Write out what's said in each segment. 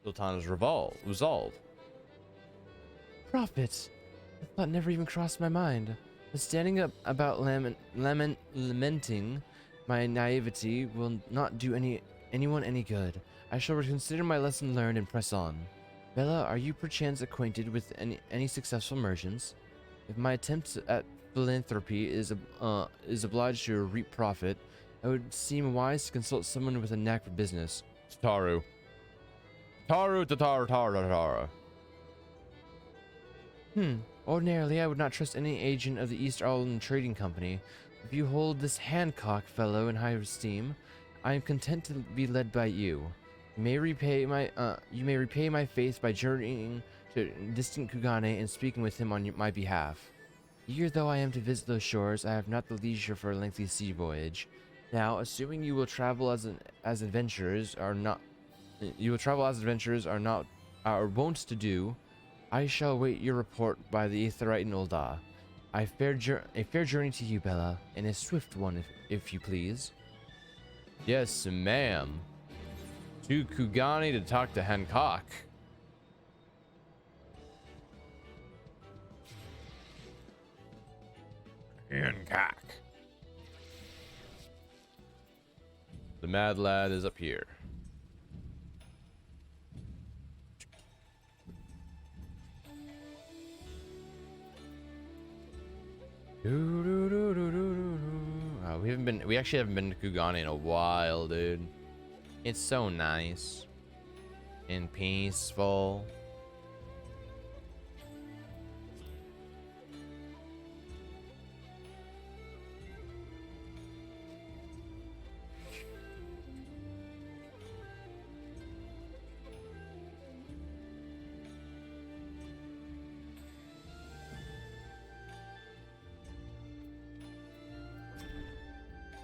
Sultana's resolve. Prophet! The thought never even crossed my mind. But standing up about lamenting my naivety will not do anyone any good. I shall reconsider my lesson learned and press on. Bella, are you perchance acquainted with any successful merchants? If my attempt at philanthropy is obliged to reap profit, it would seem wise to consult someone with a knack for business. Taru. Taru. Ordinarily, I would not trust any agent of the East Ireland Trading Company. If you hold this Hancock fellow in high esteem, I am content to be led by you. You may repay my faith by journeying to distant Kugane and speaking with him on my behalf. Eager though I am to visit those shores, I have not the leisure for a lengthy sea voyage. Now, assuming you will travel as adventurers are not wont to do, I shall await your report by the Aetherite in Ul'dah. A fair journey to you, Bella, and a swift one, if you please. Yes, ma'am. To Kugani to talk to Hancock. Hancock. The mad lad is up here. We actually haven't been to Kugani in a while, dude. It's so nice and peaceful.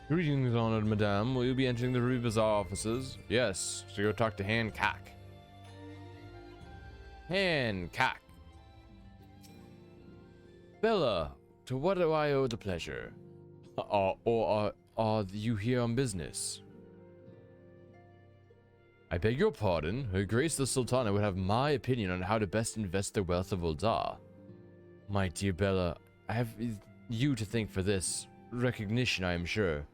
Greetings, honored madame. Will you be entering the Ruby Bazaar offices? Yes, to go talk to Hancock. Hancock. Bella, to what do I owe the pleasure? Or are you here on business? I beg your pardon. Her Grace the Sultana would have my opinion on how to best invest the wealth of Ul'dah. My dear Bella, I have you to thank for this recognition, I am sure.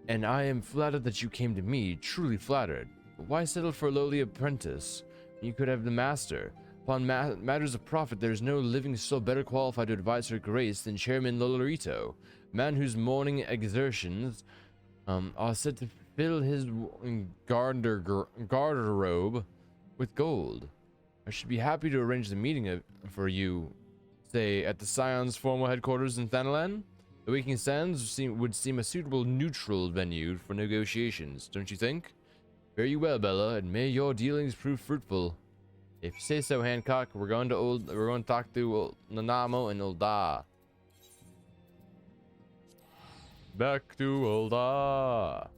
And I am flattered that you came to me, truly flattered. But why settle for a lowly apprentice? You could have the master. Upon matters of profit, there is no living soul better qualified to advise her grace than Chairman Lolorito, a man whose morning exertions are said to fill his garderobe with gold. I should be happy to arrange the meeting for you, say, at the Scion's formal headquarters in Thanalan. The Waking Sands would seem a suitable neutral venue for negotiations, don't you think? Very well, Bella, and may your dealings prove fruitful. If you say so, Hancock, we're going to talk to Nanamo and Ul'dah. Back to Ul'dah.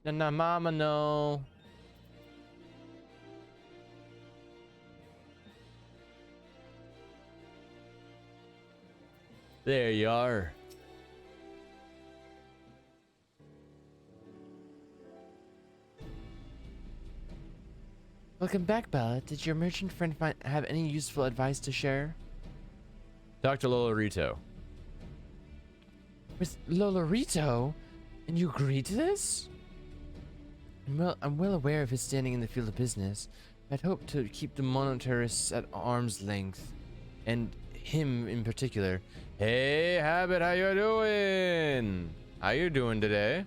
Na mama no. There you are. Welcome back, Bella. Did your merchant friend have any useful advice to share? Dr. Lolorito. With Lolorito? And you agreed to this? I'm well aware of his standing in the field of business. I'd hoped to keep the monetarists at arm's length, and him in particular. Hey, Habit, how you doing? How you doing today?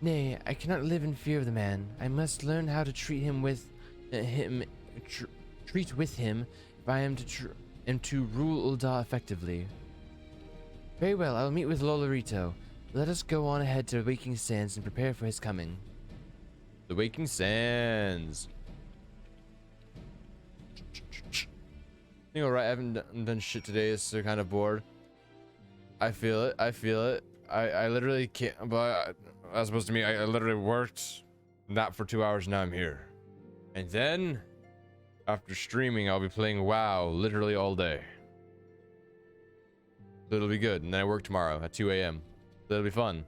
Nay, I cannot live in fear of the man. I must learn how to treat him with him if I am to rule Ul'dah effectively. Very well, I will meet with Lolorito. Let us go on ahead to Waking Sands and prepare for his coming. The Waking Sands. You know, right? I haven't done shit today, so kind of bored. I feel it. I literally can't. But as opposed to me, I literally worked not for 2 hours. Now I'm here, and then after streaming, I'll be playing WoW literally all day. So it'll be good. And then I work tomorrow at 2 a.m. So it'll be fun.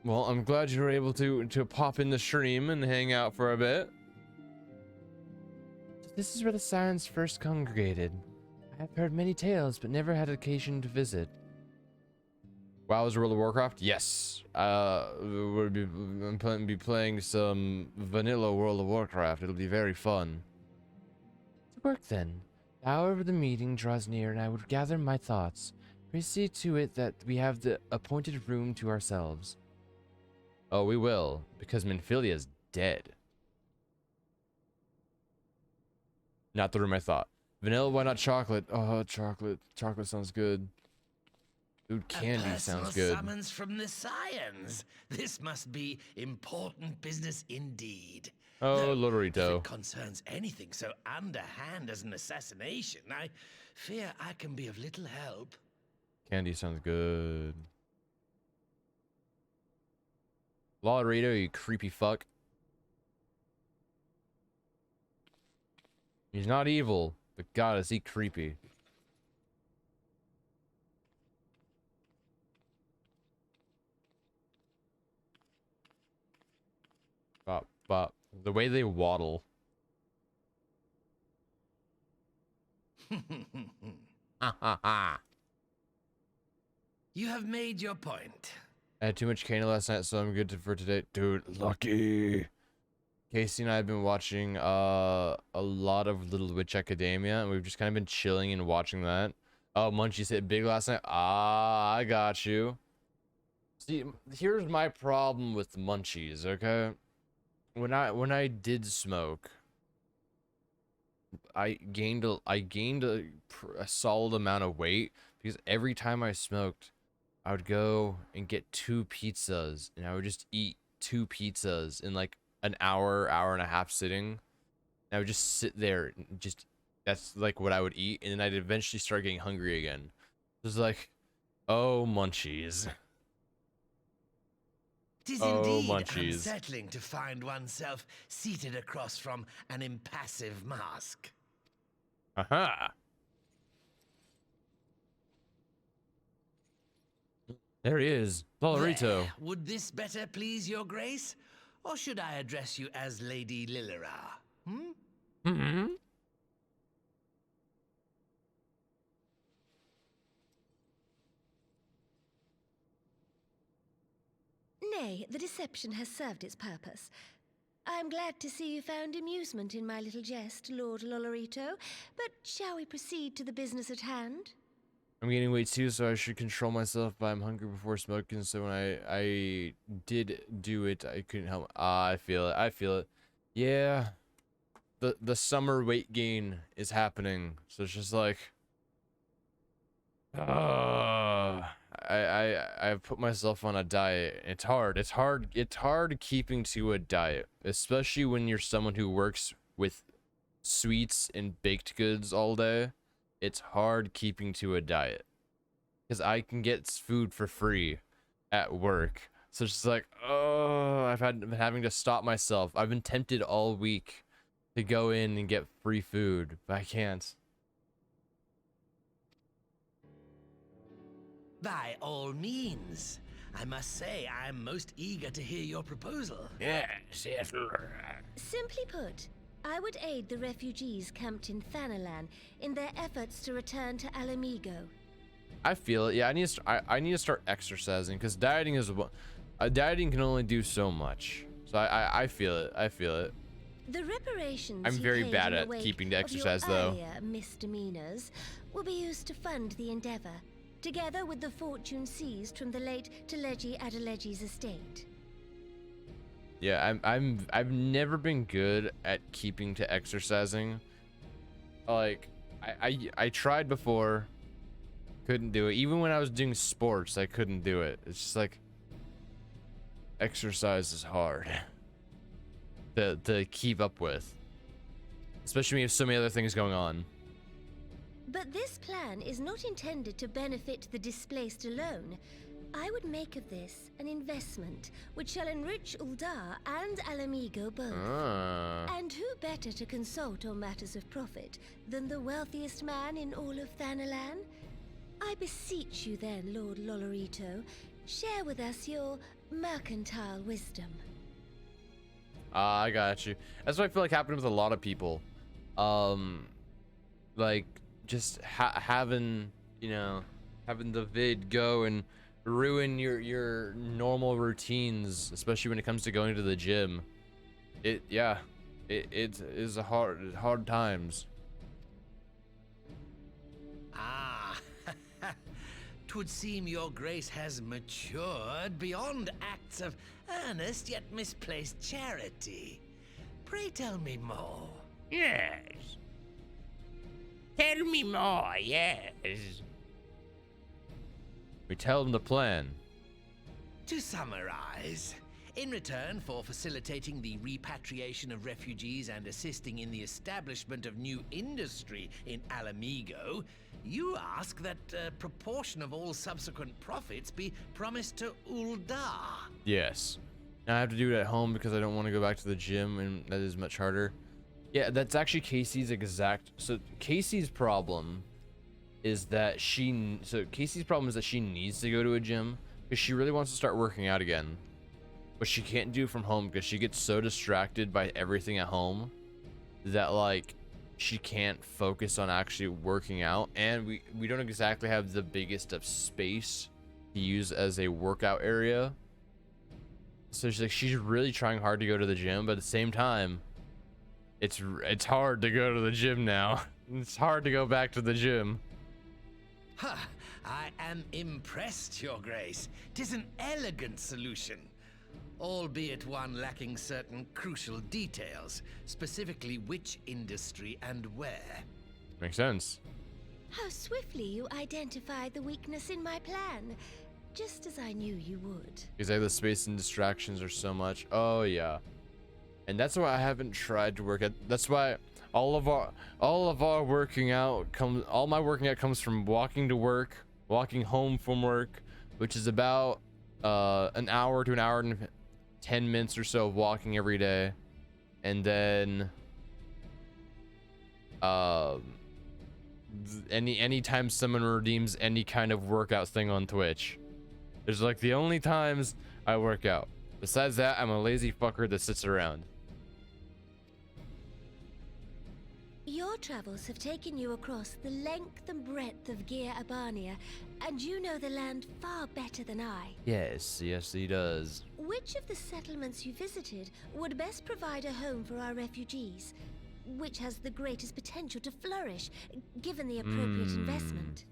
Well, I'm glad you were able to pop in the stream and hang out for a bit. This is where the Sirens first congregated. I have heard many tales, but never had occasion to visit. WoW is World of Warcraft? Yes. I'm planning to be playing some vanilla World of Warcraft. It'll be very fun. To work then. The hour of the meeting draws near, and I would gather my thoughts. Please see to it that we have the appointed room to ourselves. Oh, we will, because Minfilia's dead. Not the room I thought. Vanilla, why not chocolate? Oh, chocolate. Chocolate sounds good. Dude, candy sounds good. Summons from the Scions. This must be important business indeed. Oh, Though, Lorito. if it concerns anything so underhand as an assassination, I fear I can be of little help. Candy sounds good. Lorito, you creepy fuck. He's not evil, but God, is he creepy. Bop, bop. The way they waddle. Ha ha ha. You have made your point. I had too much candy last night, so I'm good for today. Dude, lucky. Casey and I have been watching a lot of Little Witch Academia, and we've just kind of been chilling and watching that. Oh, Munchies hit big last night. Ah, I got you. See, here's my problem with Munchies, okay? When I did smoke, I gained a solid amount of weight because every time I smoked, I would go and get 2 pizzas, and I would just eat 2 pizzas in like an hour and a half sitting. And I would just sit there and just, that's like what I would eat, and then I'd eventually start getting hungry again. It was like, oh, Munchies. It is Oh, indeed Munchies. unsettling to find oneself seated across from an impassive mask. Aha. There he is, Lorito. There. Would this better please your grace? Or should I address you as Lady Lilira? Mm-hmm. Nay, the deception has served its purpose. I am glad to see you found amusement in my little jest, Lord Lolorito, but shall we proceed to the business at hand? I'm gaining weight too, so I should control myself, but I'm hungry before smoking, so when I did do it, I couldn't help. Ah, I feel it. I feel it. Yeah. The summer weight gain is happening, so it's just like, I've put myself on a diet. It's hard. It's hard keeping to a diet, especially when you're someone who works with sweets and baked goods all day. It's hard keeping to a diet because I can get food for free at work. So it's just like, oh, been having to stop myself. I've been tempted all week to go in and get free food, but I can't. By all means. I must say, I'm most eager to hear your proposal. Yes, yes. Simply put, I would aid the refugees camped in Thanalan in their efforts to return to Alamigo. I feel it. Yeah, I need to start exercising because dieting is dieting can only do so much. So I feel it. I feel it. The reparations I'm you very paid bad in the at wake keeping to of your exercise, though. earlier misdemeanors will be used to fund the endeavor, together with the fortune seized from the late Teleji Adeleji's estate. Yeah, I've never been good at keeping to exercising. Like I tried before, couldn't do it. Even when I was doing sports, I couldn't do it. It's just like exercise is hard to keep up with, especially when you have so many other things going on. But this plan is not intended to benefit the displaced alone. I would make of this an investment which shall enrich Uldar and Alamigo both. And who better to consult on matters of profit than the wealthiest man in all of Thanalan? I beseech you then, Lord Lolorito, share with us your mercantile wisdom. I got you. That's what I feel like happened with a lot of people. Like just having, you know, having the vid go and ruin your normal routines, especially when it comes to going to the gym. It is a hard times. Ah, 'twould seem your grace has matured beyond acts of earnest yet misplaced charity. Pray tell me more. Yes. Tell me more, yes. We tell them the plan. To summarize, in return for facilitating the repatriation of refugees and assisting in the establishment of new industry in Alamigo, you ask that a proportion of all subsequent profits be promised to Uldar. Yes. Now I have to do it at home because I don't want to go back to the gym, and that is much harder. Yeah, that's actually Casey's exact. So Casey's problem is that she needs to go to a gym because she really wants to start working out again, but she can't do it from home because she gets so distracted by everything at home that like she can't focus on actually working out, and we don't exactly have the biggest of space to use as a workout area. So she's really trying hard to go to the gym, but at the same time it's hard to go to the gym now. It's hard to go back to the gym. Huh, I am impressed, your grace. 'Tis an elegant solution, albeit one lacking certain crucial details, specifically which industry and where. Makes sense. How swiftly you identified the weakness in my plan, just as I knew you would. Because the space and distractions are so much. Oh yeah. And that's why I haven't tried to work at. That's why all of our working out all my working out comes from walking to work, walking home from work, which is about an hour to an hour and 10 minutes or so of walking every day. And then anytime someone redeems any kind of workout thing on Twitch. It's like the only times I work out. Besides that, I'm a lazy fucker that sits around. Your travels have taken you across the length and breadth of Gir Abania, and you know the land far better than I. Yes, he does. Which of the settlements you visited would best provide a home for our refugees? Which has the greatest potential to flourish, given the appropriate investment?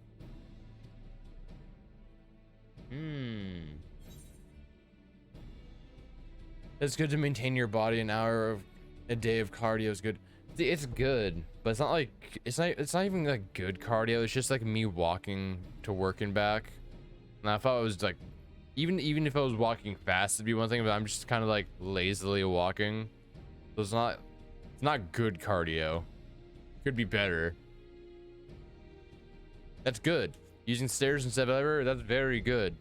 It's good to maintain your body. An hour of a day of cardio is good. See, it's good, but it's not like it's not even like good cardio. It's just like me walking to work and back. And I thought it was like even if I was walking fast it'd be one thing, but I'm just kind of like lazily walking. So it's not good cardio. Could be better. That's good. Using stairs instead of elevator, that's very good.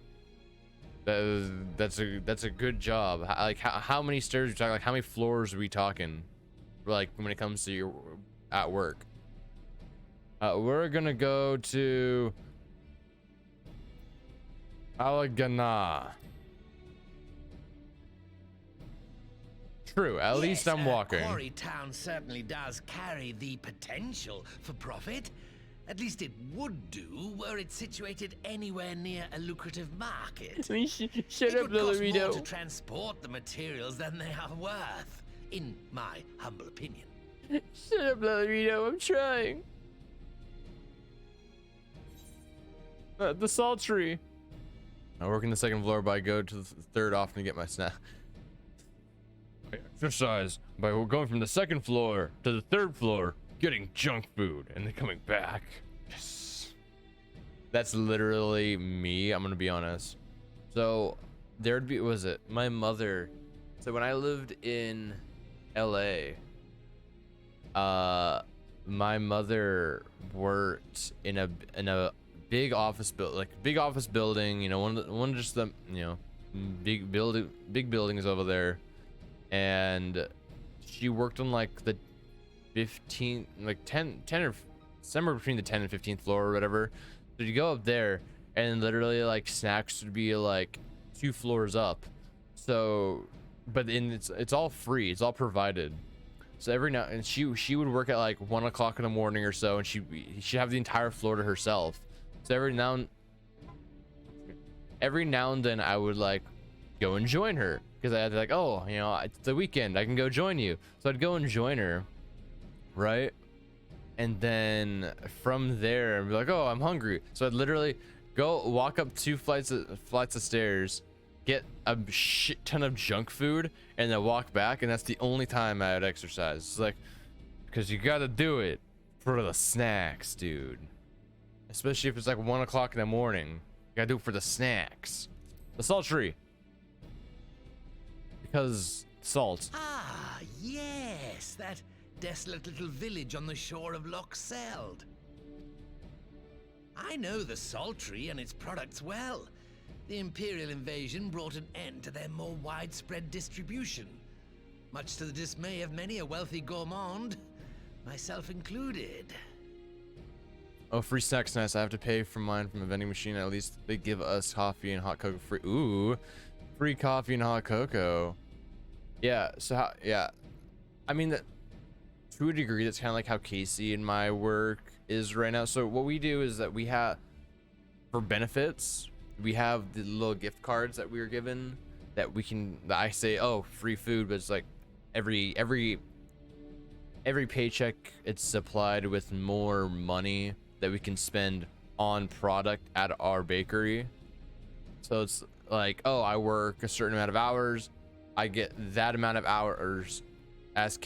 That's a good job. Like how many stairs are we talking? Like how many floors are we talking? Like when it comes to your at work. We're gonna go to Alagana. True, at least I'm walking. Quarry Town certainly does carry the potential for profit. At least it would do were it situated anywhere near a lucrative market. Shut up, It would cost more to Lolorito. transport the materials than they are worth, in my humble opinion. Shut up, Lolorito. I'm trying. The salt tree. I work in the second floor, but I go to the third often to get my snack. I exercise by going from the second floor to the third floor, getting junk food, and then coming back. Yes. That's literally me. I'm gonna be honest. So there'd be, was it my mother? So when I lived in LA, my mother worked in a big office building, you know, one of just the, you know, big buildings over there. And she worked on like the 15, like 10 or somewhere between the 10 and 15th floor or whatever. So you go up there and literally like snacks would be like 2 floors up. So, but it's all free, it's all provided. So every now and she would work at like 1 o'clock in the morning or so, and she'd have the entire floor to herself. So every now and then I would like go and join her, because I had like, oh, you know, it's the weekend, I can go join you. So I'd go and join her, right? And then from there I'd be like, oh, I'm hungry. So I'd literally go walk up 2 flights of stairs, get a shit ton of junk food, and then walk back. And that's the only time I would exercise. It's like, because you gotta do it for the snacks, dude. Especially if it's like 1 o'clock in the morning, you gotta do it for the snacks. The salt tree, because salt. Ah, yes, that desolate little village on the shore of Loch Seld. I know the salt tree and its products well. The Imperial invasion brought an end to their more widespread distribution, much to the dismay of many a wealthy gourmand, myself included. Oh, free snacks, nice. I have to pay for mine from a vending machine. At least they give us coffee and hot cocoa free. Ooh, free coffee and hot cocoa. Yeah, so yeah, I mean, that to a degree, that's kind of like how Casey and my work is right now. So what we do is that we have, for benefits, we have the little gift cards that we were given that we can, that I say, oh, free food, but it's like every paycheck, it's supplied with more money that we can spend on product at our bakery. So it's like, oh, I work a certain amount of hours, I get that amount of hours as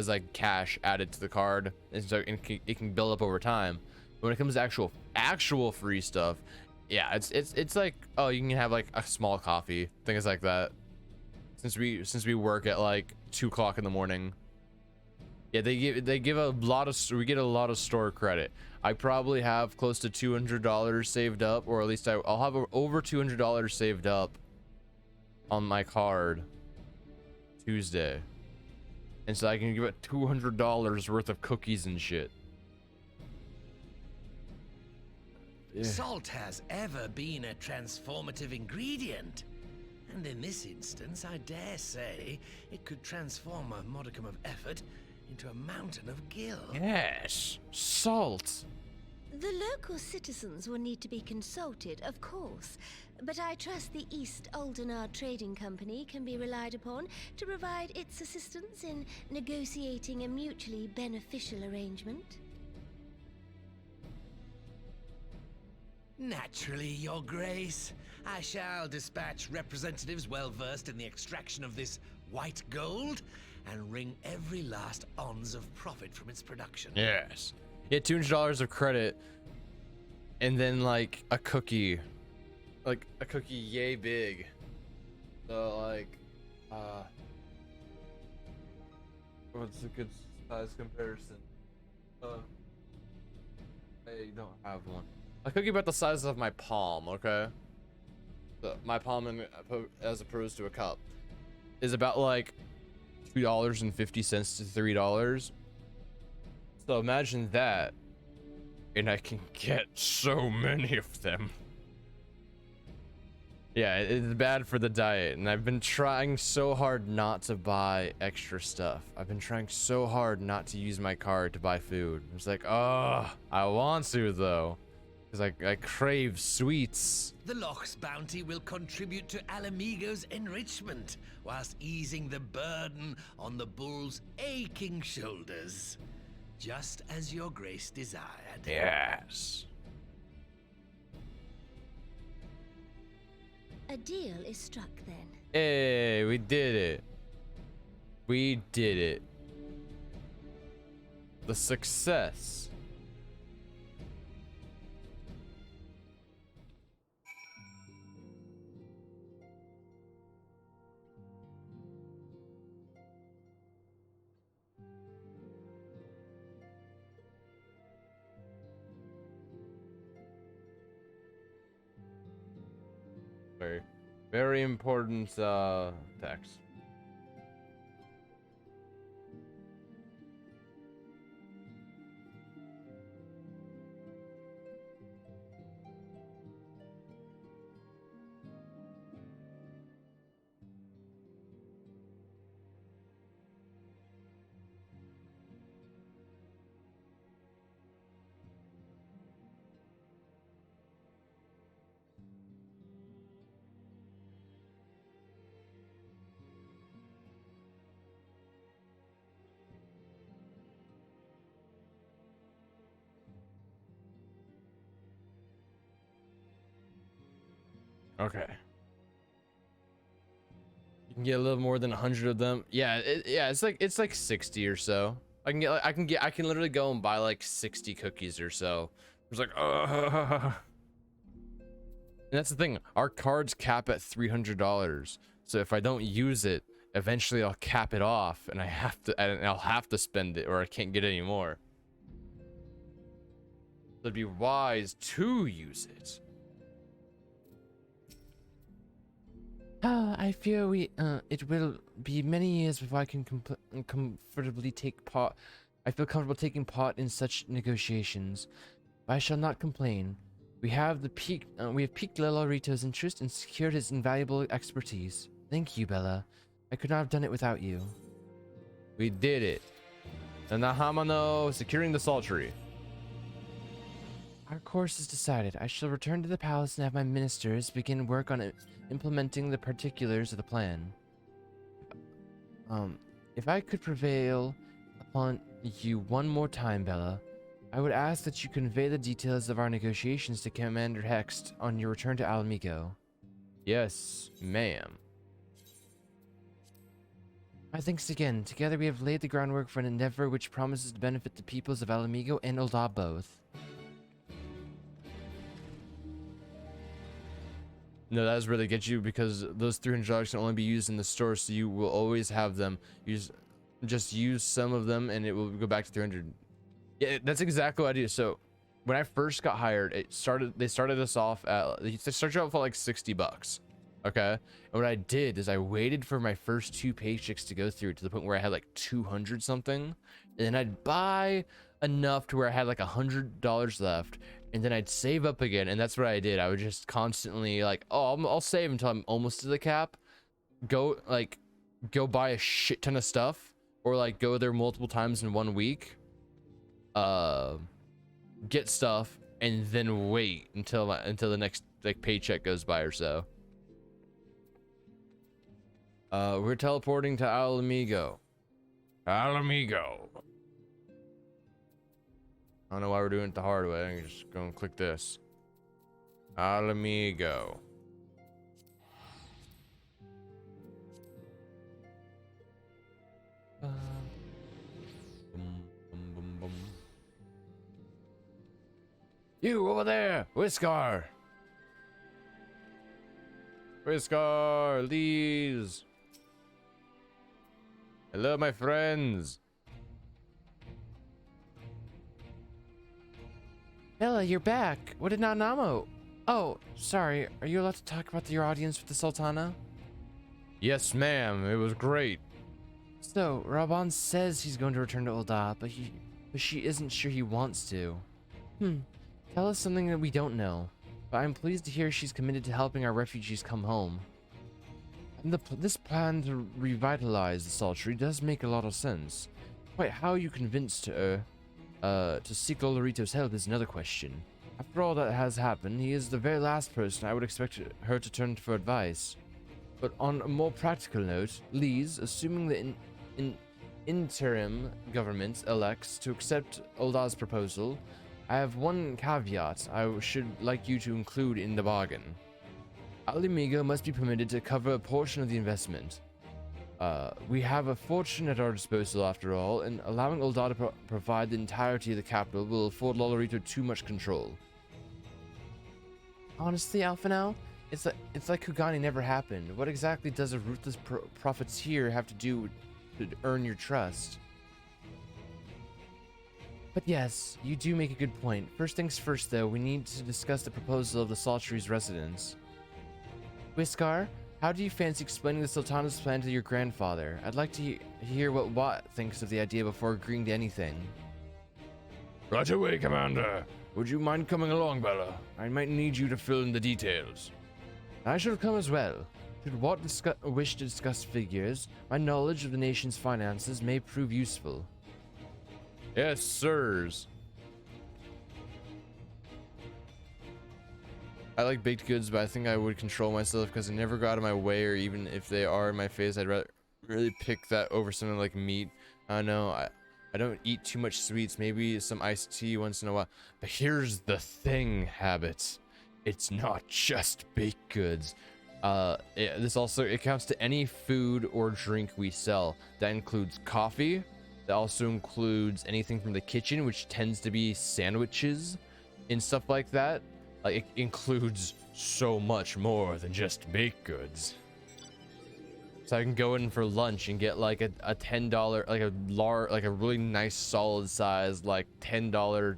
like cash added to the card, and so it can build up over time. But when it comes to actual free stuff, yeah, it's like, oh, you can have like a small coffee, things like that. Since we work at like 2 o'clock in the morning. Yeah, they give a lot of, we get a lot of store credit. I probably have close to $200 saved up, or at least I'll have over $200 saved up on my card Tuesday. And so I can give it $200 worth of cookies and shit. Yeah. Salt has ever been a transformative ingredient. And in this instance, I dare say, it could transform a modicum of effort into a mountain of gil. Yes, salt. The local citizens will need to be consulted, of course, but I trust the East Aldenar Trading Company can be relied upon to provide its assistance in negotiating a mutually beneficial arrangement. Naturally, Your Grace. I shall dispatch representatives well versed in the extraction of this white gold and wring every last ounce of profit from its production. Yes. Get $200 of credit, and then like a cookie yay big. So like, what's a good size comparison? I don't have one. A cookie about the size of my palm, okay? So my palm, as opposed to a cup, is about like $2.50 to $3. So imagine that, and I can get so many of them. Yeah, it's bad for the diet, and I've been trying so hard not to buy extra stuff. I've been trying so hard not to use my card to buy food. It's like, oh, I want to though, because I crave sweets. The Loch's bounty will contribute to Alamigo's enrichment, whilst easing the burden on the bull's aching shoulders. Just as Your Grace desired. Yes. A deal is struck then. Hey, we did it. We did it. The success. Very, very important text. Okay. You can get a little more than 100 of them. Yeah, it's like 60 or so. I can literally go and buy like 60 cookies or so. It's like, and that's the thing. Our cards cap at $300. So if I don't use it, eventually I'll cap it off, and I'll have to spend it, or I can't get any more. It'd be wise to use it. I fear it will be many years before I can comfortably take part. I feel comfortable taking part in such negotiations. But I shall not complain. We have piqued Lolorito's interest and secured his invaluable expertise. Thank you, Bella. I could not have done it without you. We did it. And the Hamano securing the sultry. Our course is decided. I shall return to the palace and have my ministers begin work on implementing the particulars of the plan. If I could prevail upon you one more time, Bella, I would ask that you convey the details of our negotiations to Commander Hext on your return to Alamigo. Yes, ma'am. My thanks again. Together we have laid the groundwork for an endeavor which promises to benefit the peoples of Alamigo and Ul'dah both. No, that does really get you, because those $300 can only be used in the store, so you will always have them. Just use some of them, and it will go back to 300. Yeah, that's exactly what I do. So when I first got hired, they started us off at like $60. Okay, and what I did is I waited for my first 2 paychecks to go through to the point where I had like 200 something, and then I'd buy enough to where I had like $100 left, and then I'd save up again. And that's what I did. I would just constantly like, oh, I'll save until I'm almost to the cap, go buy a shit ton of stuff, or like go there multiple times in 1 week, get stuff, and then wait until the next like paycheck goes by or so. We're teleporting to Alamigo. Alamigo. I don't know why we're doing it the hard way. I'm just gonna click this. Alamigo. Boom, boom, boom, boom. You over there, Whiskar. Whiskar, Lees. Hello, my friends. Bella, you're back. What did Nanamo? Oh, sorry. Are you allowed to talk about your audience with the Sultana? Yes, ma'am. It was great. So, Raban says he's going to return to Ul'dah, but she isn't sure he wants to. Tell us something that we don't know. But I'm pleased to hear she's committed to helping our refugees come home. And this plan to revitalize the Sultry does make a lot of sense. Quite how you convinced her to seek Lolorito's help is another question. After all that has happened, he is the very last person I would expect her to turn to for advice. But on a more practical note, Lees, assuming the interim government elects to accept Ul'dah's proposal, I have one caveat I should like you to include in the bargain. Alamigo must be permitted to cover a portion of the investment. We have a fortune at our disposal after all, and allowing Ul'dah to provide the entirety of the capital will afford Lolorito too much control. Honestly, Alphinaud, it's like Kugani never happened. What exactly does a ruthless profiteer have to do to earn your trust? But yes, you do make a good point. First things first though, we need to discuss the proposal of the Sultry's residence. Whiskar, how do you fancy explaining the Sultana's plan to your grandfather? I'd like to hear what Watt thinks of the idea before agreeing to anything. Right away, Commander. Would you mind coming along, Bella? I might need you to fill in the details. I shall come as well. Should Watt wish to discuss figures, my knowledge of the nation's finances may prove useful. Yes, sirs. I like baked goods, but I think I would control myself because I never go out of my way, or even if they are in my face, I'd rather really pick that over something like meat. I know I don't eat too much sweets, maybe some iced tea once in a while. But here's the thing, Habits. It's not just baked goods. This also, it counts to any food or drink we sell. That includes coffee. That also includes anything from the kitchen, which tends to be sandwiches and stuff like that. Like, it includes so much more than just baked goods. So I can go in for lunch and get like a $10, like a really nice solid size, like $10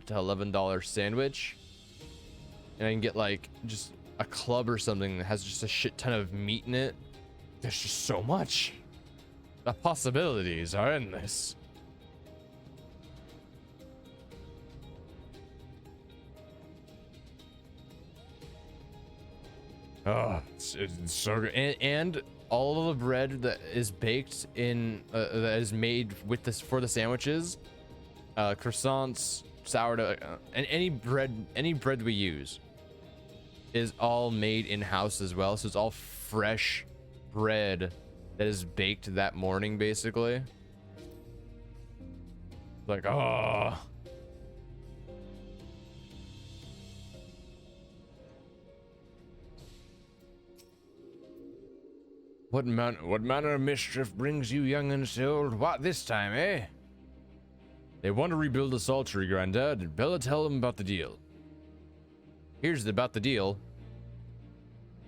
to $11 sandwich. And I can get like just a club or something that has just a shit ton of meat in it. There's just so much. The possibilities are endless. Oh, it's so good. And all of the bread that is baked in, that is made with this for the sandwiches, croissants, sourdough, and any bread we use is all made in-house as well. So it's all fresh bread that is baked that morning, basically. Like, oh. What manner of mischief brings you young'uns to old Watt this time, eh? They want to rebuild the Saltery, Grandad, and Bella tell them about the deal. Here's about the deal.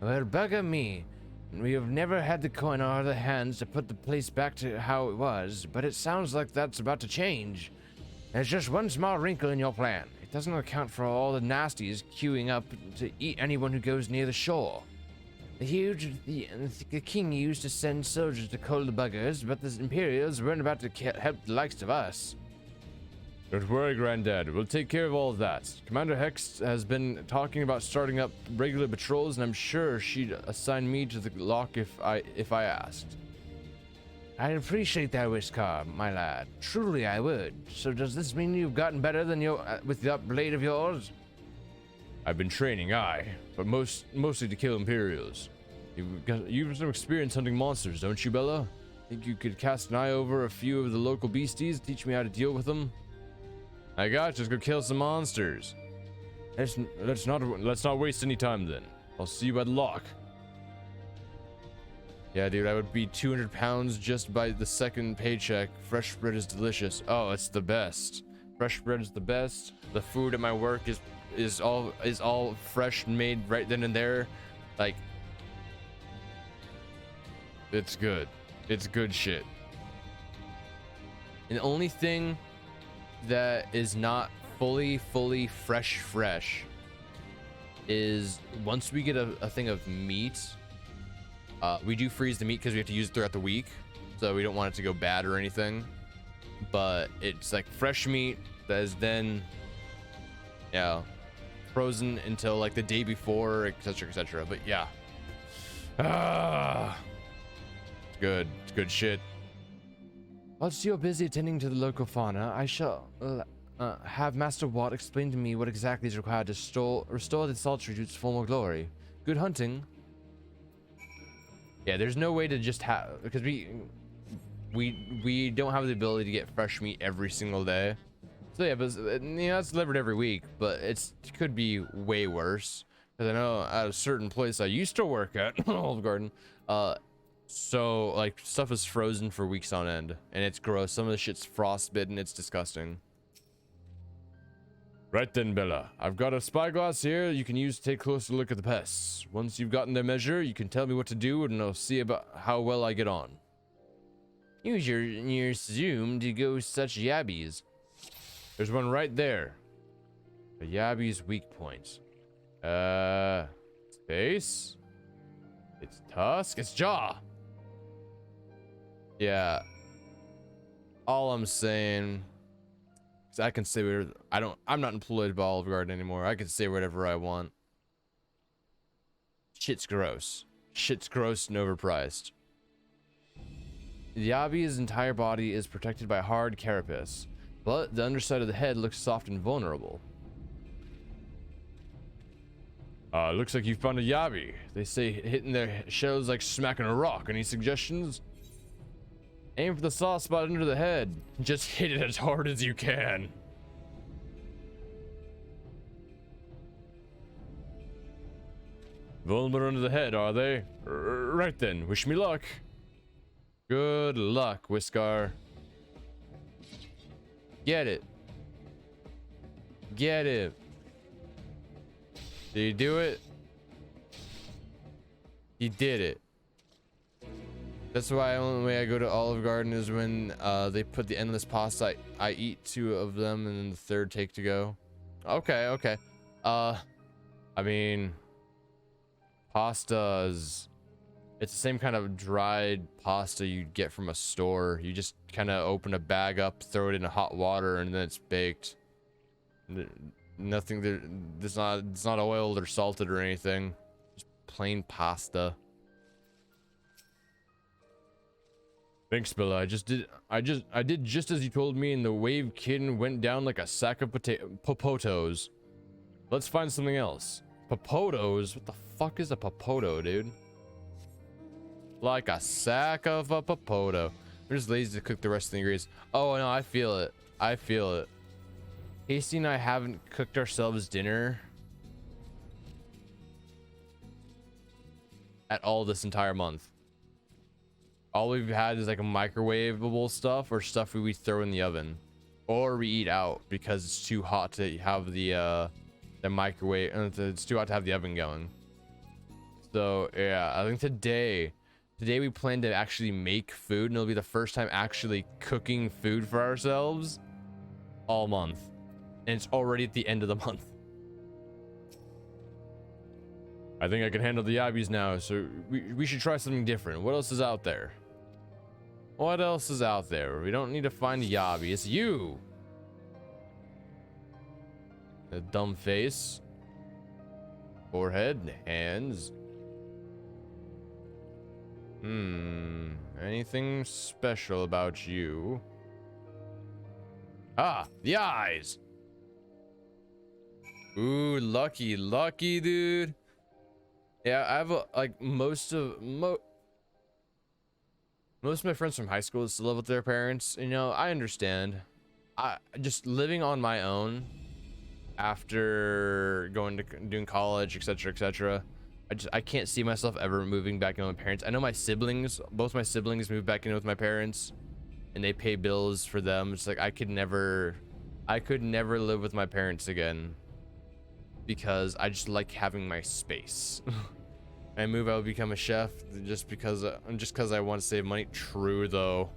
Well, bugger me. We have never had the coin out of the hands to put the place back to how it was, but it sounds like that's about to change. There's just one small wrinkle in your plan. It doesn't account for all the nasties queuing up to eat anyone who goes near the shore. The king used to send soldiers to cull the buggers, but the Imperials weren't about to help the likes of us. Don't worry, Granddad. We'll take care of all of that. Commander Hex has been talking about starting up regular patrols, and I'm sure she'd assign me to the lock if I asked. I'd appreciate that, Whiskar, my lad. Truly, I would. So does this mean you've gotten better than with that blade of yours? I've been training, aye, but mostly to kill Imperials. You've some experience hunting monsters, don't you, Bella? Think you could cast an eye over a few of the local beasties, teach me how to deal with them? I got you. Just go kill some monsters. Let's not waste any time then. I'll see you at the lock. Yeah, dude, I would be 200 pounds just by the second paycheck. Fresh bread is delicious. Oh, it's the best. Fresh bread is the best. The food at my work is all fresh, made right then and there. Like, it's good. It's good shit. And the only thing that is not fully fresh is once we get a thing of meat, we do freeze the meat because we have to use it throughout the week, so we don't want it to go bad or anything. But it's like fresh meat that is then frozen until like the day before, etc. But yeah, it's good. It's good shit. Whilst you're busy attending to the local fauna, I shall have Master Watt explain to me what exactly is required to restore the Saltery to its former glory. Good hunting. Yeah, there's no way to just have, because we don't have the ability to get fresh meat every single day. So yeah, but it's delivered every week, but it could be way worse. Because I know at a certain place I used to work at, Olive Garden, so like stuff is frozen for weeks on end, and it's gross. Some of the shit's frostbitten. It's disgusting. Right then, Bella, I've got a spyglass here you can use to take a closer look at the pests. Once you've gotten their measure, you can tell me what to do, and I'll see about how well I get on. Use your zoom to go such yabbies. There's one right there. A yabby's weak point. Space. Tusk? It's jaw. Yeah. All I'm saying is I can say whatever. I'm not employed by Olive Garden anymore. I can say whatever I want. Shit's gross. Shit's gross and overpriced. The Yabi's entire body is protected by hard carapace, but the underside of the head looks soft and vulnerable. Looks like you found a Yabi. They say hitting their shells like smacking a rock. Any suggestions? Aim for the soft spot under the head. Just hit it as hard as you can. Vulnerable under the head, are they? Right then, wish me luck. Good luck, Whiskar. Get it. Get it. Did you do it? He did it. That's why the only way I go to Olive Garden is when they put the endless pasta. I eat 2 of them and then the third take to go. Okay, okay. I mean, pastas. It's the same kind of dried pasta you'd get from a store. You just kind of open a bag up, throw it in hot water, and then it's baked. Nothing there. It's not oiled or salted or anything. Just plain pasta. Thanks, Bella. I did just as you told me, and the wave kitten went down like a sack of popotos. Let's find something else. Popotos? What the fuck is a popoto, dude? Like a sack of a popoto. I'm just lazy to cook the rest of the ingredients. Oh no, I feel it. I feel it. Casey and I haven't cooked ourselves dinner at all this entire month. All we've had is like a microwavable stuff or stuff we throw in the oven, or we eat out because it's too hot to have the microwave. It's too hot to have the oven going. So yeah, I think today we plan to actually make food, and it'll be the first time actually cooking food for ourselves all month, and it's already at the end of the month. I think I can handle the yabbies now, so we should try something different. What else is out there? What else is out there? We don't need to find a yabby. It's you. A dumb face. Forehead. Hands. Anything special about you? Ah, the eyes. Ooh, lucky, dude. Yeah, I have like most of my friends from high school still live with their parents. You know, I understand. I just living on my own after doing college, etc. I can't see myself ever moving back in with my parents. I know my siblings, both my siblings moved back in with my parents, and they pay bills for them. It's like I could never live with my parents again because I just like having my space. I move, I would become a chef just because I want to save money. True though.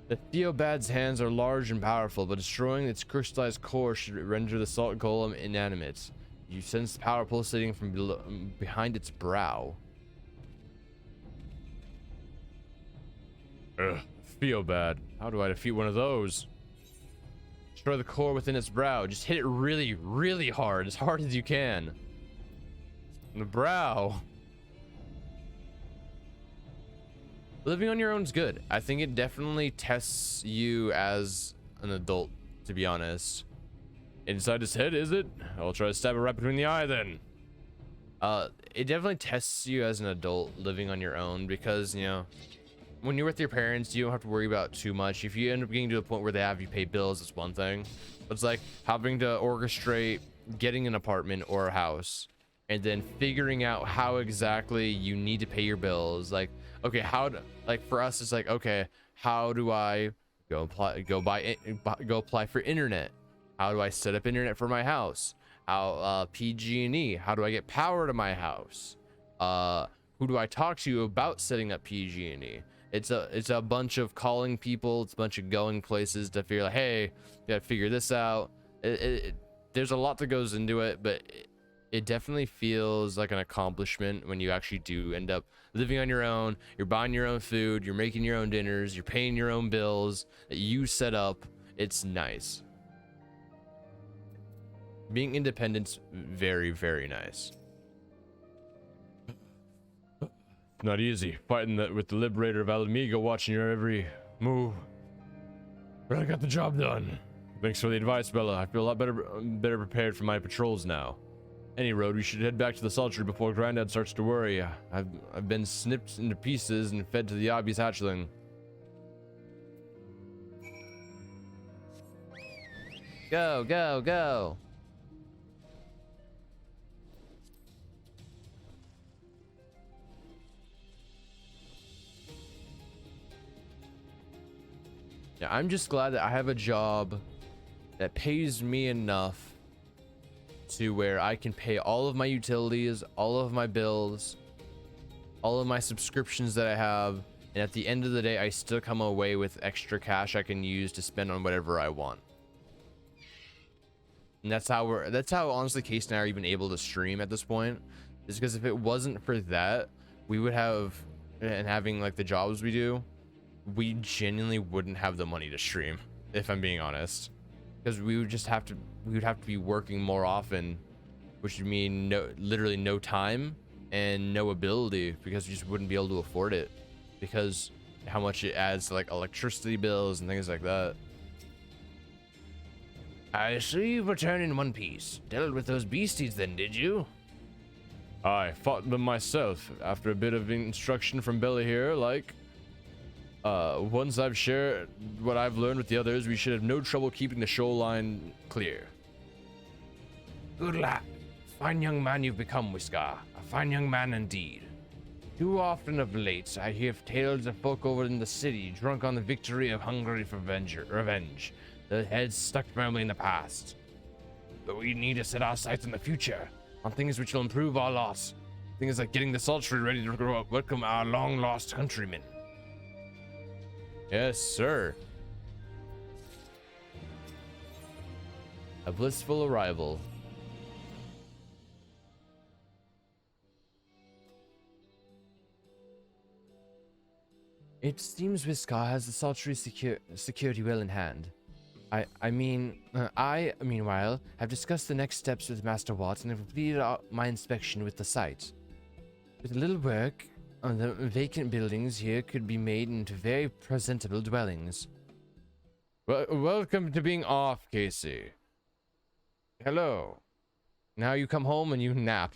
The Theobad's hands are large and powerful, but destroying its crystallized core should render the salt golem inanimate. You sense power pulsating from behind its brow. Ugh, Theobad. How do I defeat one of those? Destroy the core within its brow. Just hit it really, really hard, as you can. In the brow. Living on your own is good. I think it definitely tests you as an adult, to be honest. Inside his head, is it? I'll try to stab it right between the eye then. It definitely tests you as an adult living on your own, because, you know, when you're with your parents, you don't have to worry about too much. If you end up getting to a point where they have you pay bills, it's one thing. But it's like having to orchestrate getting an apartment or a house, and then figuring out how exactly you need to pay your bills. Like, okay, for us, it's like, okay, how do I go apply for internet? How do I set up internet for my house? How PG&E? How do I get power to my house? Who do I talk to about setting up PG&E? It's a bunch of calling people. It's a bunch of going places to figure like, hey, you gotta figure this out. There's a lot that goes into it, but it definitely feels like an accomplishment when you actually do end up living on your own. You're buying your own food, you're making your own dinners, you're paying your own bills that you set up. It's nice. Being independent's very, very nice. Not easy fighting that with the liberator of Alamigo watching your every move. But I got the job done. Thanks for the advice, Bella. I feel a lot better prepared for my patrols now. Any road, we should head back to the Sultry before Grandad starts to worry. I've been snipped into pieces and fed to the obvious hatchling. Go, go, go. Yeah, I'm just glad that I have a job that pays me enough to where I can pay all of my utilities, all of my bills, all of my subscriptions that I have, and at the end of the day, I still come away with extra cash I can use to spend on whatever I want. And that's how honestly Case and I are even able to stream at this point, is because if it wasn't for that, we would have, and having like the jobs we do, we genuinely wouldn't have the money to stream, if I'm being honest, because we would have to be working more often, which would mean literally no time and no ability, because we just wouldn't be able to afford it because how much it adds to like electricity bills and things like that. I see you've returned in one piece. Dealt with those beasties then, did you? I fought them myself after a bit of instruction from Bella here. Like, once I've shared what I've learned with the others, we should have no trouble keeping the shoreline clear. Good lad. Fine young man you've become, Whisker. A fine young man indeed. Too often of late, I hear tales of folk over in the city drunk on the victory of hungry for revenge. Their heads stuck firmly in the past. But we need to set our sights on the future, on things which will improve our lot. Things like getting the Sultry ready to welcome our long-lost countrymen. Yes, sir. A blissful arrival. It seems Whisker has the Sultry security well in hand. I meanwhile, have discussed the next steps with Master Watts and have completed my inspection with the site. With a little work, the vacant buildings here could be made into very presentable dwellings. Well, welcome to being off, Casey. Hello. Now you come home and you nap.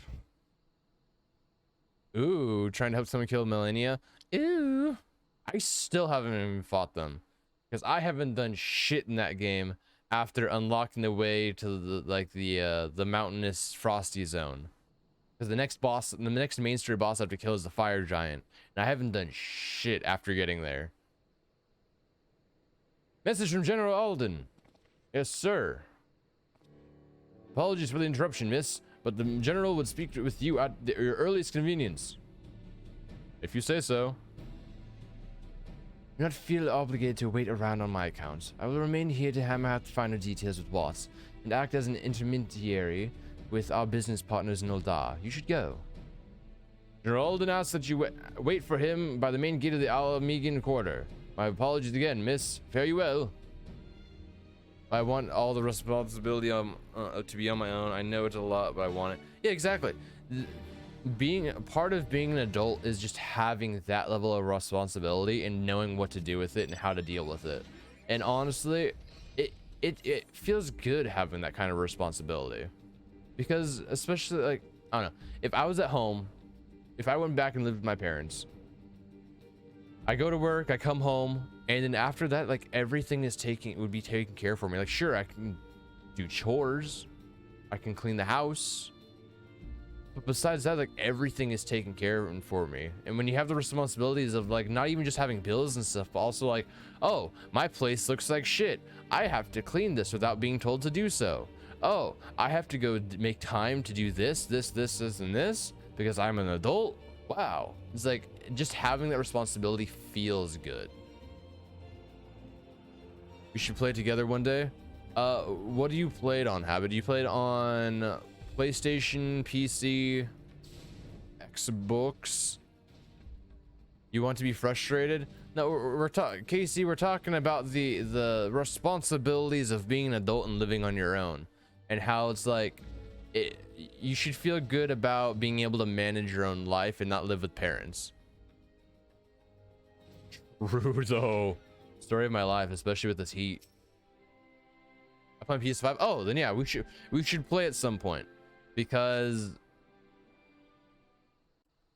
Ooh, trying to help someone kill Millennia. Ooh. I still haven't even fought them, because I haven't done shit in that game after unlocking the way to the mountainous frosty zone. Because the next main story boss I have to kill is the fire giant, and I haven't done shit after getting there. Message from General Alden. Yes, sir. Apologies for the interruption, miss, but the general would speak with you at your earliest convenience. If you say so. Do not feel obligated to wait around on my account. I will remain here to hammer out the finer details with Watts and act as an intermediary with our business partners in Uldar. You should go. General Alden asks that you wait for him by the main gate of the Alamigan Quarter. My apologies again, miss. Fare you well. I want all the responsibility to be on my own. I know it's a lot, but I want it. Yeah, exactly. Part of being an adult is just having that level of responsibility and knowing what to do with it and how to deal with it. And honestly, it feels good having that kind of responsibility, because especially like, I don't know, if I was at home, if I went back and lived with my parents, I go to work, I come home, and then after that, like, everything would be taken care of for me. Like, sure, I can do chores, I can clean the house, but besides that, like, everything is taken care of for me. And when you have the responsibilities of, like, not even just having bills and stuff, but also like, oh, my place looks like shit, I have to clean this without being told to do so. Oh, I have to go make time to do this, and this because I'm an adult. Wow. It's like, just having that responsibility feels good. We should play together one day. What do you play it on, Habit? You played on PlayStation, PC, Xbox. You want to be frustrated? No, we're talking, Casey. We're talking about the responsibilities of being an adult and living on your own, and how it's like, you should feel good about being able to manage your own life and not live with parents. True though. Story of my life, especially with this heat. I play PS5. Oh, then yeah, we should play at some point, because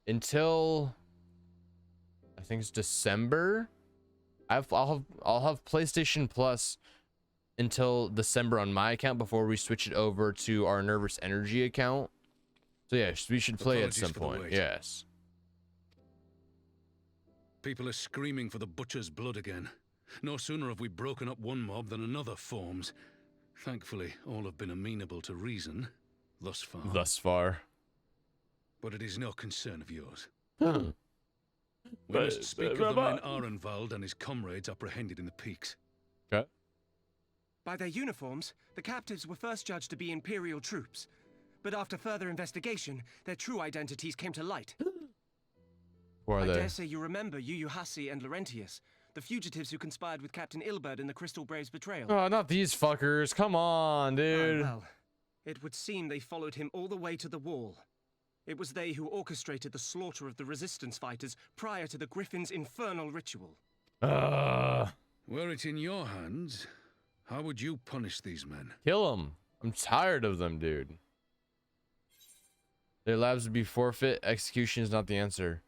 until I think it's December, I'll have PlayStation Plus until December on my account before we switch it over to our Nervous Energy account. So yeah, we should play at some point. Yes. People are screaming for the butcher's blood again. No sooner have we broken up one mob than another forms. Thankfully, all have been amenable to reason, thus far. Thus far. But it is no concern of yours. Hmm. We must speak of the man Arenvald and his comrades apprehended in the peaks. Okay. By their uniforms, the captives were first judged to be Imperial troops. But after further investigation, their true identities came to light. Who are I they? dare say you remember Yuyuhasi and Laurentius, the fugitives who conspired with Captain Ilberd in the Crystal Brave's betrayal. Oh, not these fuckers. Come on, dude. Well, it would seem they followed him all the way to the wall. It was they who orchestrated the slaughter of the resistance fighters prior to the Griffin's infernal ritual. Were it in your hands, how would you punish these men? Kill them. I'm tired of them, dude. Their lives would be forfeit. Execution is not the answer.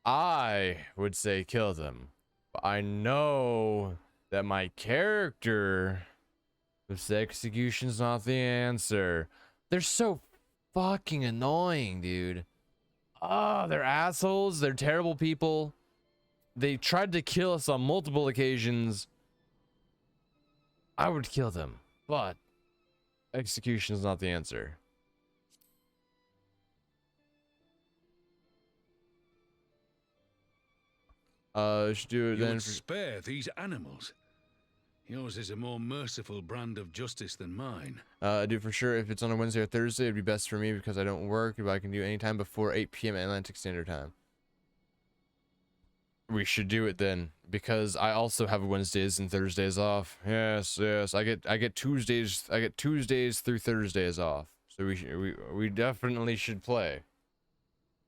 I would say kill them. But I know that my character would say execution's not the answer. They're so fucking annoying, dude. They're assholes. They're terrible people. They tried to kill us on multiple occasions. I would kill them, but execution is not the answer. Should do it You then. would spare these animals. Yours is a more merciful brand of justice than mine. I do for sure. If it's on a Wednesday or Thursday, it'd be best for me because I don't work, but I can do anytime before 8 p.m. Atlantic Standard Time. We should do it then, because I also have Wednesdays and Thursdays off. Yes, yes. I get Tuesdays. I get Tuesdays through Thursdays off. So we definitely should play.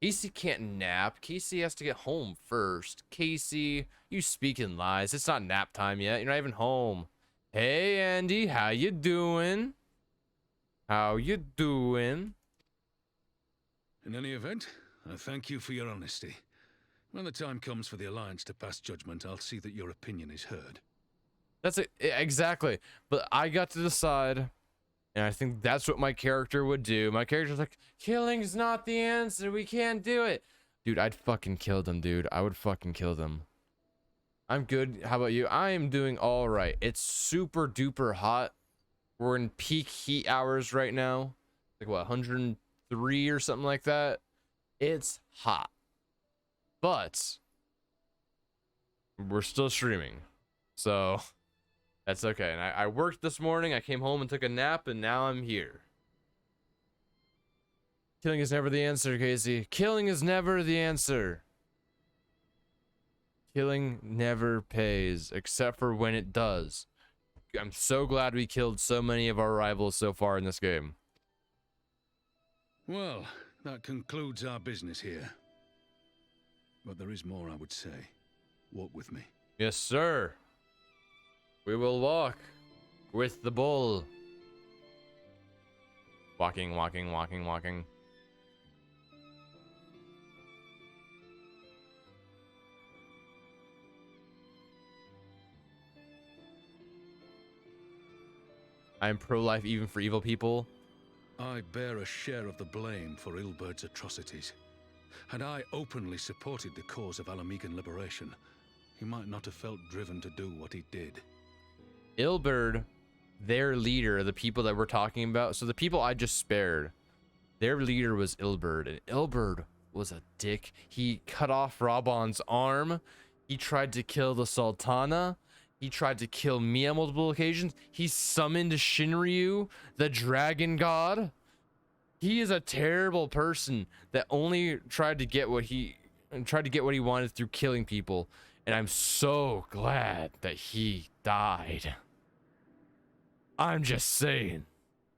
Casey can't nap. Casey has to get home first. Casey, you speaking lies. It's not nap time yet. You're not even home. Hey, Andy, how you doing? How you doing? In any event, I thank you for your honesty. When the time comes for the Alliance to pass judgment, I'll see that your opinion is heard. That's it. Exactly. But I got to decide. And I think that's what my character would do. My character's like, killing's not the answer. We can't do it. Dude, I'd fucking kill them, dude. I would fucking kill them. I'm good. How about you? I am doing all right. It's super duper hot. We're in peak heat hours right now. Like what, 103 or something like that? It's hot. But we're still streaming. So that's okay. And I worked this morning. I came home and took a nap, and now I'm here. Killing is never the answer, Casey. Killing is never the answer. Killing never pays, except for when it does. I'm so glad we killed so many of our rivals so far in this game. Well, that concludes our business here. But there is more I would say. Walk with me. Yes, sir. We will walk with the bull. Walking, walking, walking, walking. I am pro-life even for evil people. I bear a share of the blame for Ilberd's atrocities. Had I openly supported the cause of Alamegan liberation, he might not have felt driven to do what he did. Ilberd, their leader, the people that we're talking about, so the people I just spared, their leader was Ilberd, and Ilberd was a dick. He cut off Raban's arm. He tried to kill the Sultana. He tried to kill me on multiple occasions. He summoned Shinryu, the dragon god. He is a terrible person that only tried to get what he wanted through killing people. And I'm so glad that he died. I'm just saying.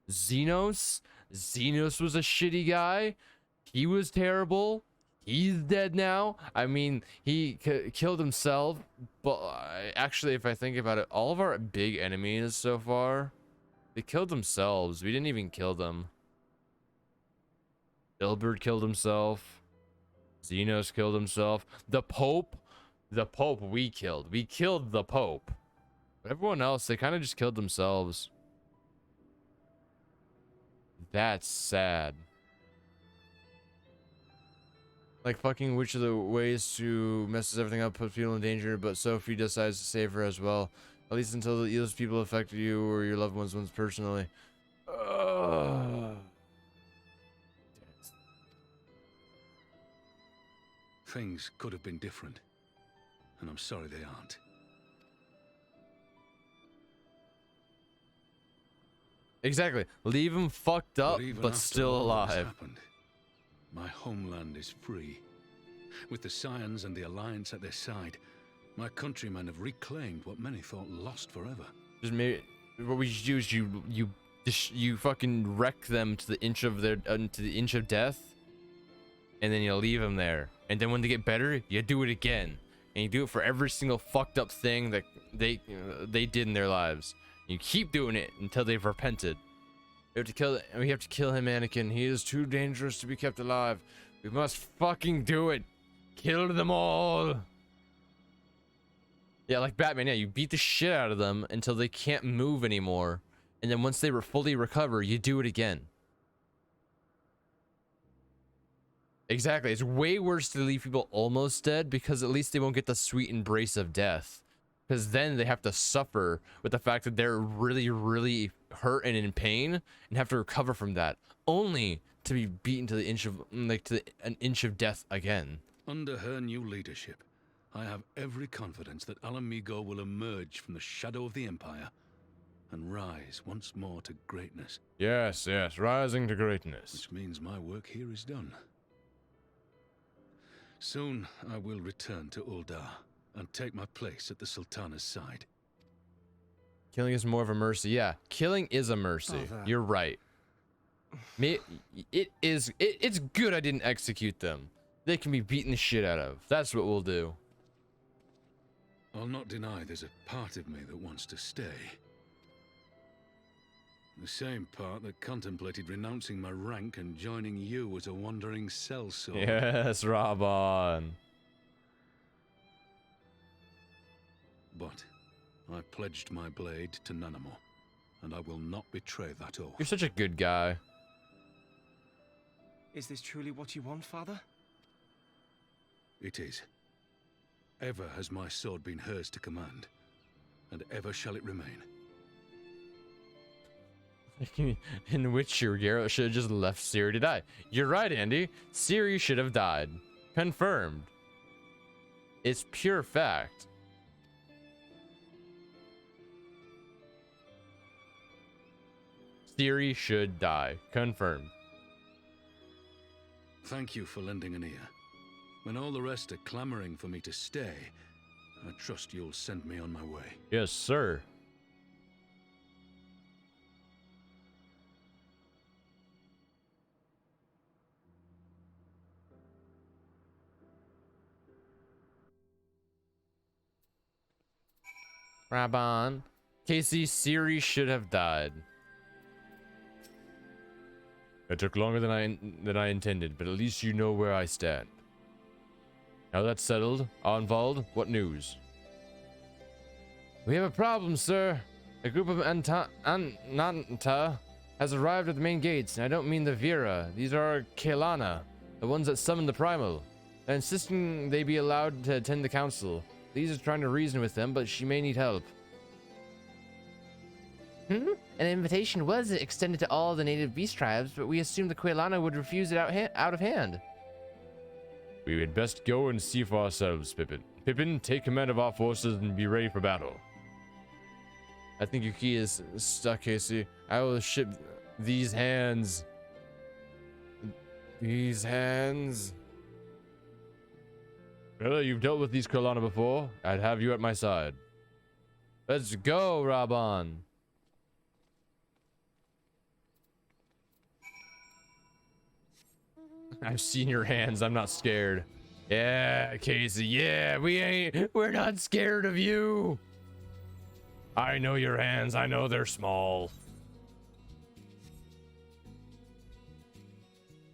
Xenos was a shitty guy. He was terrible. He's dead now. I mean, he killed himself. But actually, if I think about it, all of our big enemies so far, they killed themselves. We didn't even kill them. Ilberd killed himself. Xenos killed himself. The Pope we killed. We killed the Pope. But everyone else, they kind of just killed themselves. That's sad. Like fucking which of the ways to messes everything up, puts people in danger, but Sophie decides to save her as well. At least until those people affected you or your loved ones personally. Things could have been different, and I'm sorry they aren't. Exactly. Leave him fucked up, even but after still all that's alive. happened, my homeland is free. With the Scions and the Alliance at their side, my countrymen have reclaimed what many thought lost forever. Just maybe what we should do is you fucking wreck them to the inch of death, and then you leave them there. And then when they get better, you do it again, and you do it for every single fucked up thing that they did in their lives. You keep doing it until they've repented. We have to kill him, Anakin. He is too dangerous to be kept alive. We must fucking do it. Kill them all. Yeah, like Batman. Yeah, you beat the shit out of them until they can't move anymore, and then once they fully recover, you do it again. Exactly. It's way worse to leave people almost dead, because at least they won't get the sweet embrace of death. Because then they have to suffer with the fact that they're really, really hurt and in pain, and have to recover from that, only to be beaten to the inch of an inch of death again. Under her new leadership, I have every confidence that Alamigo will emerge from the shadow of the Empire and rise once more to greatness. Yes, rising to greatness. Which means my work here is done. Soon I will return to Uldar and take my place at the Sultana's side. Killing is more of a mercy. Yeah, killing is a mercy. You're right. It's good I didn't execute them. They can be beaten the shit out of. That's what we'll do. I'll not deny there's a part of me that wants to stay. The same part that contemplated renouncing my rank and joining you as a wandering sellsword. Yes, Raban. But I pledged my blade to Nanamo, and I will not betray that oath. You're such a good guy. Is this truly what you want, Father? It is. Ever has my sword been hers to command, and ever shall it remain. In Witcher, Geralt should have just left Ciri to die. You're right, Andy. Ciri should have died. Confirmed. It's pure fact. Ciri should die. Confirmed. Thank you for lending an ear. When all the rest are clamoring for me to stay, I trust you'll send me on my way. Yes, sir. Raban. Casey, Ciri should have died. It took longer than I intended, but at least you know where I stand. Now that's settled, Arnvald, what news? We have a problem, sir. A group of Nanta has arrived at the main gates, and I don't mean the Vera. These are Kaelana, the ones that summoned the Primal. They're insisting they be allowed to attend the council. Lisa is trying to reason with them, but she may need help. An invitation was extended to all the native beast tribes, but we assumed the Kaelana would refuse it out of hand. We had best go and see for ourselves, Pippin. Pippin, take command of our forces and be ready for battle. I think your key is stuck, Casey. I will ship these hands. These hands. Bella, you've dealt with these Kralana before. I'd have you at my side. Let's go, Raban. I've seen your hands. I'm not scared. Yeah, Casey. Yeah, we're not scared of you. I know your hands. I know they're small.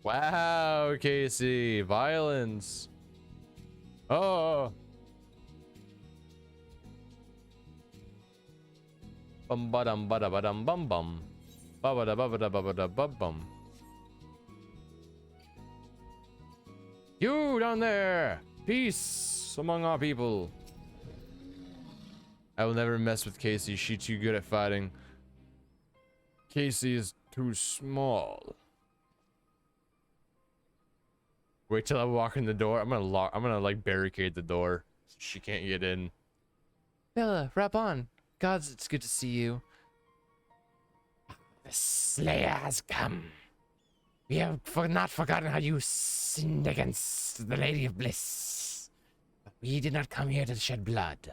Wow, Casey. Violence. Oh. Bum ba dum ba da ba dum bum bum. Ba ba da ba ba da ba ba da bum bum. You down there! Peace among our people. I will never mess with Casey. She's too good at fighting. Casey is too small. Wait till I walk in the door. I'm gonna like barricade the door so she can't get in. Bella, wrap on. Gods, it's good to see you. The Slayer has come. We have not forgotten how you sinned against the Lady of Bliss. But we did not come here to shed blood.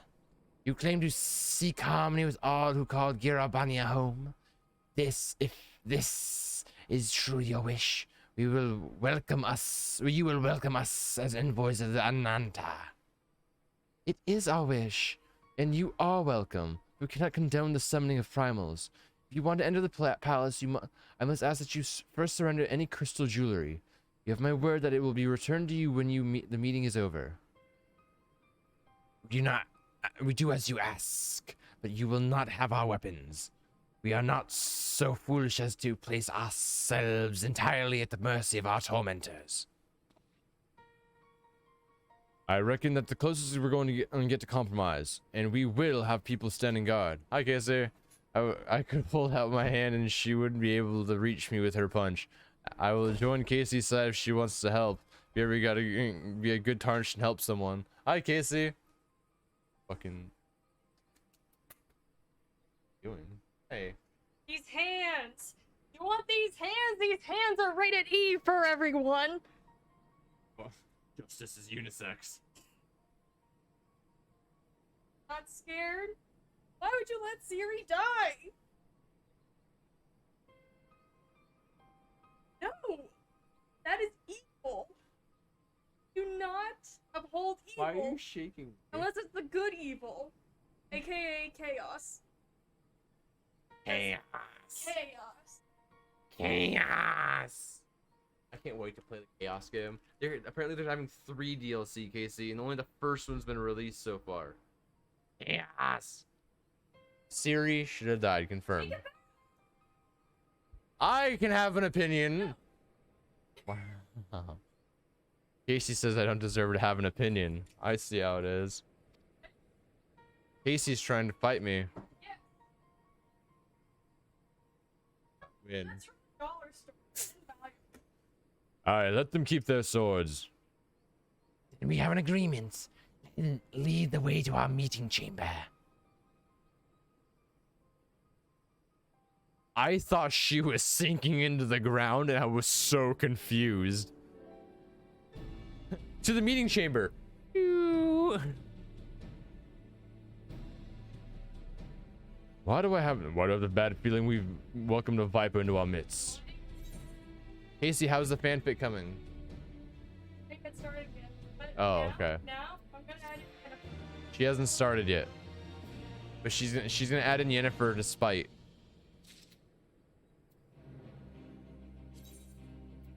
You claim to seek harmony with all who called Girabania home. If this is truly your wish, you will welcome us as envoys of the Ananta. It is our wish, and you are welcome. We cannot condone the summoning of primals. If you want to enter the palace, I must ask that you first surrender any crystal jewelry. You have my word that it will be returned to you when the meeting is over. We do as you ask, but you will not have our weapons. We are not so foolish as to place ourselves entirely at the mercy of our tormentors. I reckon that the closest we're going to get to compromise, and we will have people standing guard. Hi, Casey. I could hold out my hand and she wouldn't be able to reach me with her punch. I will join Casey's side if she wants to help. If you ever gotta be a good tarnish and help someone. Hi, Casey. Fucking. Doing. Hey. These hands. You want these hands? These hands are rated E for everyone. Oh, justice is unisex. Not scared? Why would you let Siri die? No, that is evil. Do not uphold evil. Why are you shaking? Unless it's the good evil, aka chaos. Chaos. Chaos. Chaos. I can't wait to play the Chaos game. Apparently they're having 3 DLC, Casey, and only the first one's been released so far. Chaos. Siri should have died, confirmed. I can have an opinion. Wow. Casey says I don't deserve to have an opinion. I see how it is. Casey's trying to fight me. Win. That's from the dollar store. Alright, let them keep their swords. Then we have an agreement. Lead the way to our meeting chamber. I thought she was sinking into the ground and I was so confused. To the meeting chamber. Why do I have the bad feeling we've welcomed a viper into our midst? Casey, how's the fanfic coming? I think it started yet. But Oh, now, okay. Now I'm gonna add it. She hasn't started yet. But she's gonna add in Yennefer to spite.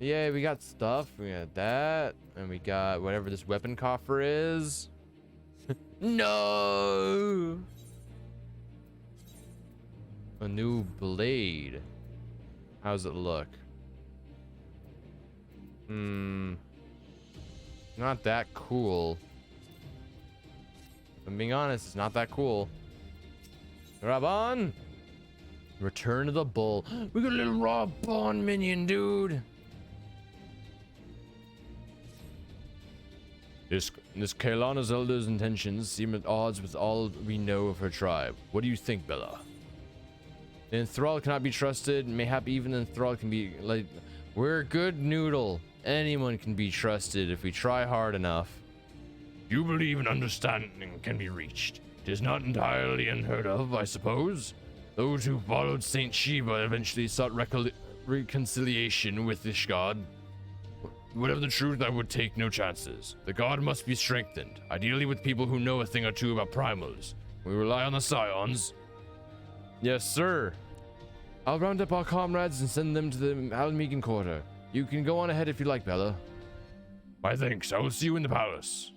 Yeah, we got stuff. We got that. And we got whatever this weapon coffer is. No! A new blade. How's it look? Not that cool. If I'm being honest, it's not that cool. Raban! Return of the Bull. We got a little Raban minion, dude. This Kaelana Zelda's intentions seem at odds with all we know of her tribe. What do you think, Bella? The enthralled cannot be trusted. Mayhap even the enthralled can be like, we're a good noodle. Anyone can be trusted if we try hard enough. You believe an understanding can be reached. It is not entirely unheard of, I suppose. Those who followed Saint Sheba eventually sought reconciliation with this god. Whatever the truth, I would take no chances. The god must be strengthened, ideally with people who know a thing or two about primals. We rely on the scions. Yes, sir. I'll round up our comrades and send them to the Almegan Quarter. You can go on ahead if you like, Bella. My thanks. I will see you in the palace.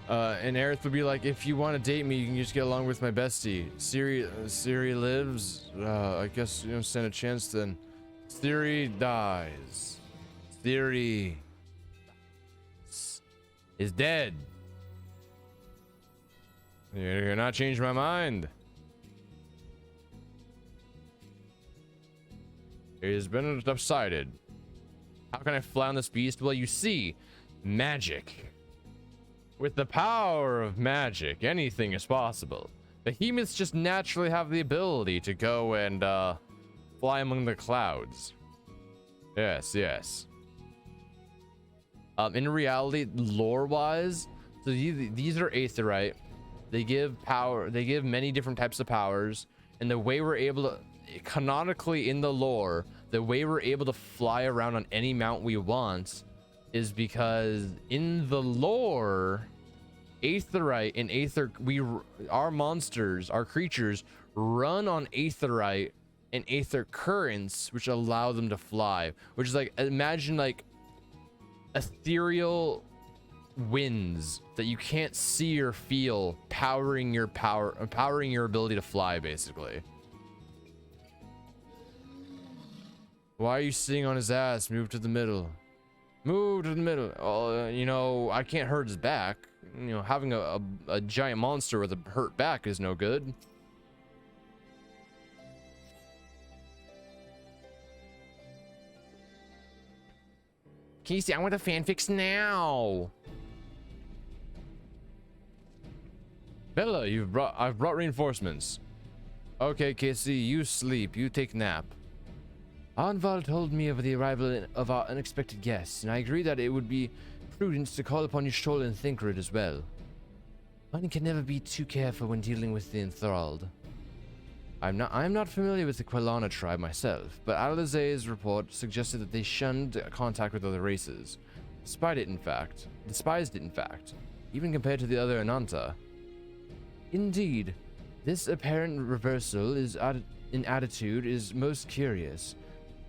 And Aerith would be like, if you want to date me, you can just get along with my bestie. Ciri lives. I guess you don't stand a chance then. Ciri dies. Ciri is dead. You're not changing my mind. It has been decided. How can I fly on this beast? Well, you see, magic. With the power of magic, anything is possible. Behemoths just naturally have the ability to go and fly among the clouds. Yes, yes. In reality, lore-wise, so these are Aetheryte. They give power. They give many different types of powers, and the way we're able to, canonically in the lore, the way we're able to fly around on any mount we want is because in the lore, Aetheryte and our monsters, our creatures run on Aetheryte and Aether currents, which allow them to fly. Which is like, imagine like ethereal winds that you can't see or feel, powering your ability to fly, basically. Why are you sitting on his ass? Move to the middle. Move to the middle. Oh, you know, I can't hurt his back. You know, having a giant monster with a hurt back is no good. Casey, I want the fanfics now. Bella, I've brought reinforcements. Okay, Casey, you sleep. You take nap. Anval told me of the arrival of our unexpected guests, and I agree that it would be prudent to call upon Y'shtola and Thinkered as well. One can never be too careful when dealing with the enthralled. I'm not familiar with the Quelana tribe myself, but Alizé's report suggested that they shunned contact with other races. Despised it, in fact, even compared to the other Ananta. Indeed, this apparent reversal in attitude is most curious.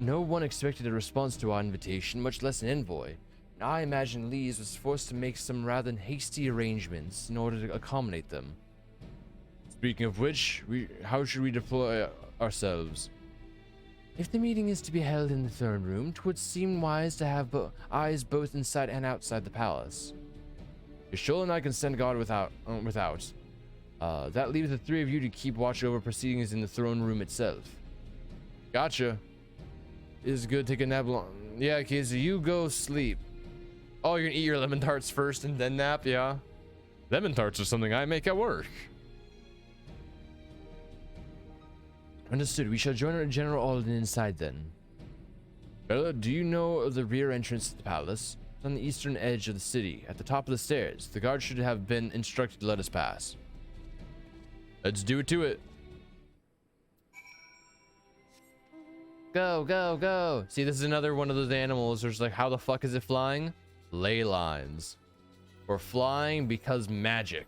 No one expected a response to our invitation, much less an envoy. And I imagine Lees was forced to make some rather hasty arrangements in order to accommodate them. Speaking of which, how should we deploy ourselves? If the meeting is to be held in the throne room, 'twould seem wise to have eyes both inside and outside the palace. Y'shtola and I can send guard without. That leaves the three of you to keep watch over proceedings in the throne room itself. Gotcha. Is good. Take a nap. Yeah, Casey, you go sleep. Oh, you're gonna eat your lemon tarts first and then nap? Yeah. Lemon tarts are something I make at work. Understood. We shall join our General Alden inside then. Bella, do you know of the rear entrance to the palace? It's on the eastern edge of the city, at the top of the stairs. The guard should have been instructed to let us pass. Let's do it to it. Go, go, go. See, this is another one of those animals. There's like, how the fuck is it flying? Ley lines. We're flying because magic.